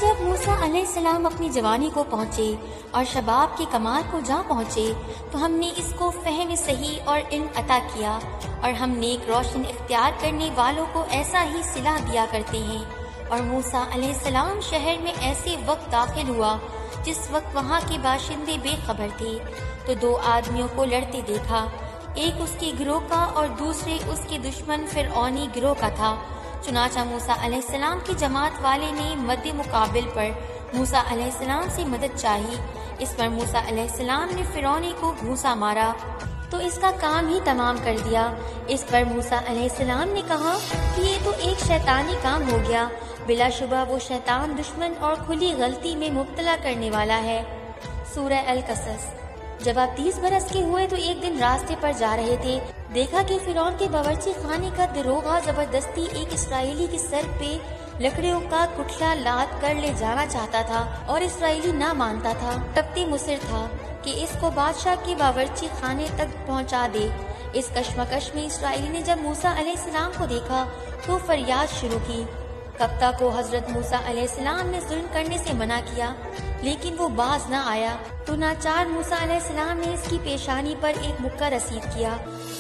جب موسیٰ علیہ السلام اپنی جوانی کو پہنچے اور شباب کے کمال کو جا پہنچے تو ہم نے اس کو فہم صحیح اور علم عطا کیا، اور ہم نیک روشن اختیار کرنے والوں کو ایسا ہی صلہ دیا کرتے ہیں۔ اور موسیٰ علیہ السلام شہر میں ایسے وقت داخل ہوا جس وقت وہاں کے باشندے بے خبر تھے، تو دو آدمیوں کو لڑتے دیکھا، ایک اس کے گروہ کا اور دوسرے اس کے دشمن فرعونی گروہ کا تھا۔ چنانچہ موسیٰ علیہ السلام کی جماعت والے نے مد مقابل پر موسیٰ علیہ السلام سے مدد چاہی۔ اس پر موسیٰ علیہ السلام نے فرعونی کو گھونسا مارا تو اس کا کام ہی تمام کر دیا۔ اس پر موسیٰ علیہ السلام نے کہا کہ یہ تو ایک شیطانی کام ہو گیا، بلا شبہ وہ شیطان دشمن اور کھلی غلطی میں مبتلا کرنے والا ہے۔ سورہ القصص۔ جب آپ 30 برس کے ہوئے تو ایک دن راستے پر جا رہے تھے، دیکھا کہ فرعون کے باورچی خانے کا دروغہ زبردستی ایک اسرائیلی کے سر پہ لکڑیوں کا کٹھلا لاد کر لے جانا چاہتا تھا، اور اسرائیلی نہ مانتا تھا، تپتی مصر تھا کہ اس کو بادشاہ کے باورچی خانے تک پہنچا دے۔ اس کشمکش میں اسرائیلی نے جب موسیٰ علیہ السلام کو دیکھا تو فریاد شروع کی۔ کپتا کو حضرت موسیٰ علیہ السلام نے ظلم کرنے سے منع کیا، لیکن وہ باز نہ آیا، تو ناچار موسیٰ علیہ السلام نے اس کی پیشانی پر ایک مکہ رسید کیا،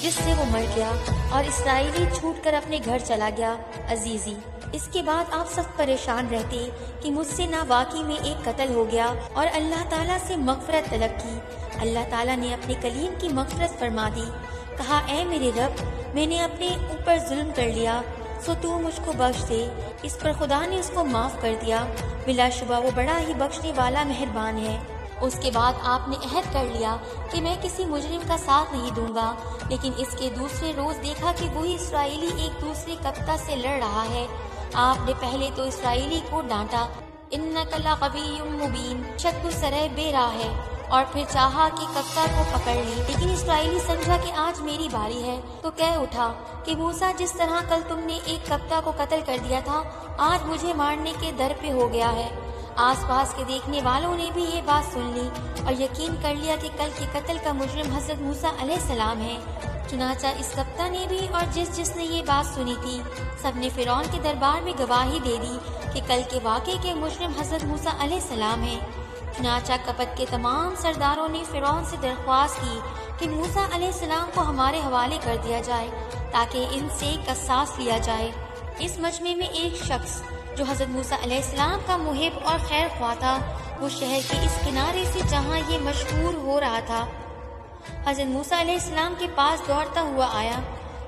جس سے وہ مر گیا، اور اسرائیلی چھوٹ کر اپنے گھر چلا گیا۔ عزیزی، اس کے بعد آپ سخت پریشان رہتے کہ مجھ سے نہ واقعی میں ایک قتل ہو گیا، اور اللہ تعالیٰ سے مغفرت طلب کی۔ اللہ تعالیٰ نے اپنے کلیم کی مغفرت فرما دی، کہا اے میرے رب، میں نے اپنے اوپر ظلم کر لیا، سو تو مجھ کو بخش دے۔ اس پر خدا نے اس کو معاف کر دیا، بلا شبہ وہ بڑا ہی بخشنے والا مہربان ہے۔ اس کے بعد آپ نے عہد کر لیا کہ میں کسی مجرم کا ساتھ نہیں دوں گا، لیکن اس کے دوسرے روز دیکھا کہ وہی اسرائیلی ایک دوسرے کپتا سے لڑ رہا ہے۔ آپ نے پہلے تو اسرائیلی کو ڈانٹا، اِنَّکَ لَغَوِیٌّ مُبِینٌ، شک تو سرے بے راہ ہے، اور پھر چاہا کہ کپتا کو پکڑ لی، لیکن اسرائیلی سمجھا کہ آج میری باری ہے، تو کہہ اٹھا کہ موسیٰ جس طرح کل تم نے ایک کپتا کو قتل کر دیا تھا، آج مجھے مارنے کے در پہ ہو گیا ہے۔ آس پاس کے دیکھنے والوں نے بھی یہ بات سن لی اور یقین کر لیا کہ کل کے قتل کا مجرم حضرت موسیٰ علیہ السلام ہے۔ چنانچہ اس کپتا نے بھی اور جس نے یہ بات سنی تھی، سب نے فرعون کے دربار میں گواہی دے دی کہ کل کے واقعے کے مجرم حضرت موسیٰ علیہ السلام ہیں۔ چنانچہ کپت کے تمام سرداروں نے فرعون سے درخواست کی کہ موسیٰ علیہ السلام کو ہمارے حوالے کر دیا جائے تاکہ ان سے قصاص لیا جائے۔ اس مجمع میں ایک شخص جو حضرت موسیٰ علیہ السلام کا محب اور خیر خواہ تھا، وہ شہر کے اس کنارے سے جہاں یہ مشہور ہو رہا تھا، حضرت موسیٰ علیہ السلام کے پاس دوڑتا ہوا آیا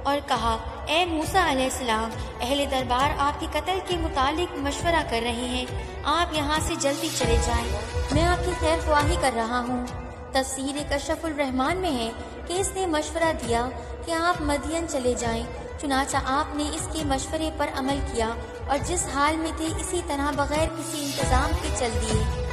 اور کہا اے موسیٰ علیہ السلام، اہل دربار آپ کے قتل کے متعلق مشورہ کر رہے ہیں، آپ یہاں سے جلدی چلے جائیں، میں آپ کی خیر خواہی کر رہا ہوں۔ تفسیر کشف الرحمن میں ہے کہ اس نے مشورہ دیا کہ آپ مدین چلے جائیں، چنانچہ آپ نے اس کے مشورے پر عمل کیا اور جس حال میں تھے اسی طرح بغیر کسی انتظام کے چل دیے۔